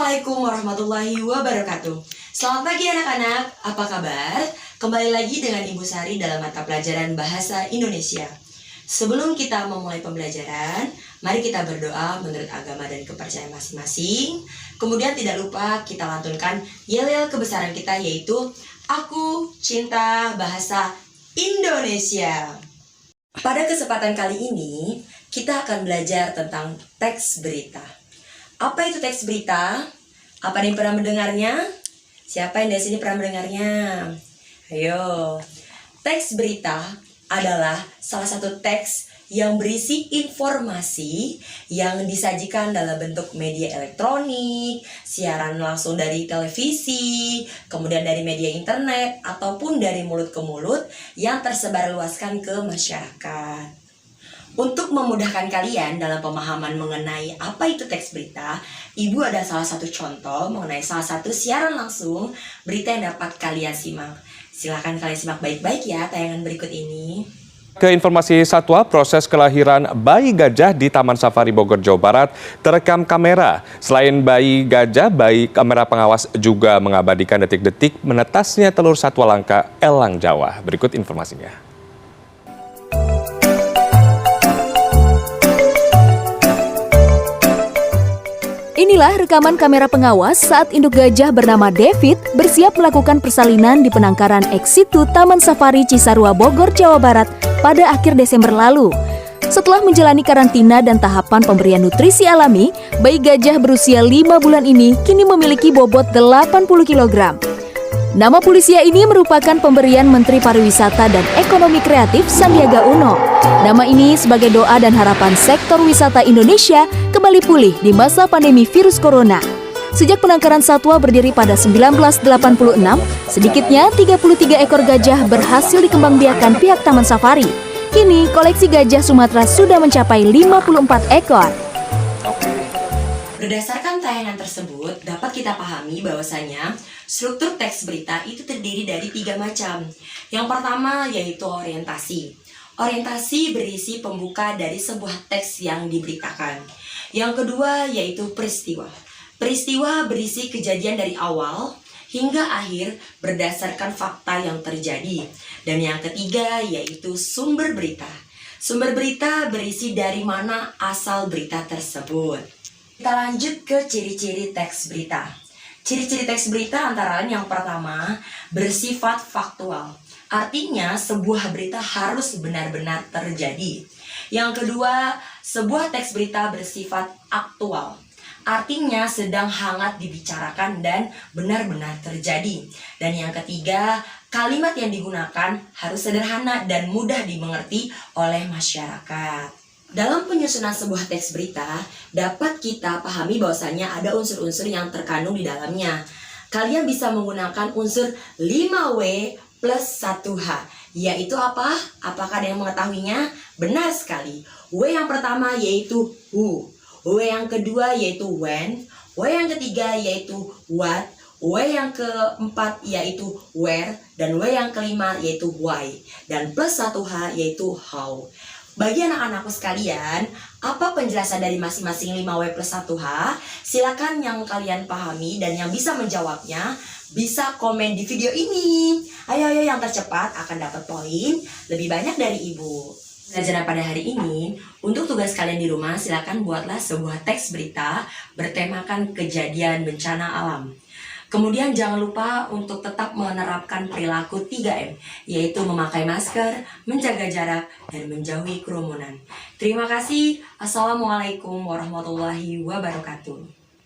Assalamualaikum warahmatullahi wabarakatuh. Selamat pagi anak-anak, apa kabar? Kembali lagi dengan Ibu Sari dalam mata pelajaran Bahasa Indonesia. Sebelum kita memulai pembelajaran, mari kita berdoa menurut agama dan kepercayaan masing-masing. Kemudian tidak lupa kita lantunkan yel-yel kebesaran kita, yaitu Aku Cinta Bahasa Indonesia. Pada kesempatan kali ini, kita akan belajar tentang teks berita. Apa itu teks berita? Apa yang pernah mendengarnya? Siapa yang dari sini pernah mendengarnya? Ayo. Teks berita adalah salah satu teks yang berisi informasi yang disajikan dalam bentuk media elektronik, siaran langsung dari televisi, kemudian dari media internet, ataupun dari mulut ke mulut yang tersebar luaskan ke masyarakat. Untuk memudahkan kalian dalam pemahaman mengenai apa itu teks berita, Ibu ada salah satu contoh mengenai salah satu siaran langsung berita yang dapat kalian simak. Silakan kalian simak baik-baik ya tayangan berikut ini. Ke informasi satwa, proses kelahiran bayi gajah di Taman Safari Bogor, Jawa Barat terekam kamera. Selain bayi gajah, bayi kamera pengawas juga mengabadikan detik-detik menetasnya telur satwa langka elang Jawa. Berikut informasinya. Inilah rekaman kamera pengawas saat induk gajah bernama David bersiap melakukan persalinan di penangkaran ex situ Taman Safari Cisarua Bogor, Jawa Barat pada akhir Desember lalu. Setelah menjalani karantina dan tahapan pemberian nutrisi alami, bayi gajah berusia 5 bulan ini kini memiliki bobot 80 kg. Nama Pulisia ini merupakan pemberian Menteri Pariwisata dan Ekonomi Kreatif Sandiaga Uno. Nama ini sebagai doa dan harapan sektor wisata Indonesia kembali pulih di masa pandemi virus corona. Sejak penangkaran satwa berdiri pada 1986, sedikitnya 33 ekor gajah berhasil dikembangbiakan pihak Taman Safari. Kini koleksi gajah Sumatera sudah mencapai 54 ekor. Berdasarkan tayangan tersebut, dapat kita pahami bahwasanya struktur teks berita itu terdiri dari 3 macam. Yang pertama yaitu orientasi. Orientasi berisi pembuka dari sebuah teks yang diberitakan. Yang kedua yaitu peristiwa. Peristiwa berisi kejadian dari awal hingga akhir berdasarkan fakta yang terjadi. Dan yang ketiga yaitu sumber berita. Sumber berita berisi dari mana asal berita tersebut. Kita lanjut ke ciri-ciri teks berita. Ciri-ciri teks berita antara lain yang pertama, bersifat faktual. Artinya sebuah berita harus benar-benar terjadi. Yang kedua, sebuah teks berita bersifat aktual. Artinya sedang hangat dibicarakan dan benar-benar terjadi. Dan yang ketiga, kalimat yang digunakan harus sederhana dan mudah dimengerti oleh masyarakat. Dalam penyusunan sebuah teks berita, dapat kita pahami bahwasanya ada unsur-unsur yang terkandung di dalamnya. Kalian bisa menggunakan unsur 5W plus 1H. Yaitu apa? Apakah ada yang mengetahuinya? Benar sekali. W yang pertama yaitu who. W yang kedua yaitu when. W yang ketiga yaitu what. W yang keempat yaitu where. Dan W yang kelima yaitu why. Dan plus 1H yaitu how. Bagi anak-anakku sekalian, apa penjelasan dari masing-masing 5W plus 1H? Silakan yang kalian pahami dan yang bisa menjawabnya bisa komen di video ini. Ayo yang tercepat akan dapat poin lebih banyak dari Ibu. Pelajaran pada hari ini, untuk tugas kalian di rumah silakan buatlah sebuah teks berita bertemakan kejadian bencana alam. Kemudian jangan lupa untuk tetap menerapkan perilaku 3M, yaitu memakai masker, menjaga jarak, dan menjauhi kerumunan. Terima kasih. Assalamualaikum warahmatullahi wabarakatuh.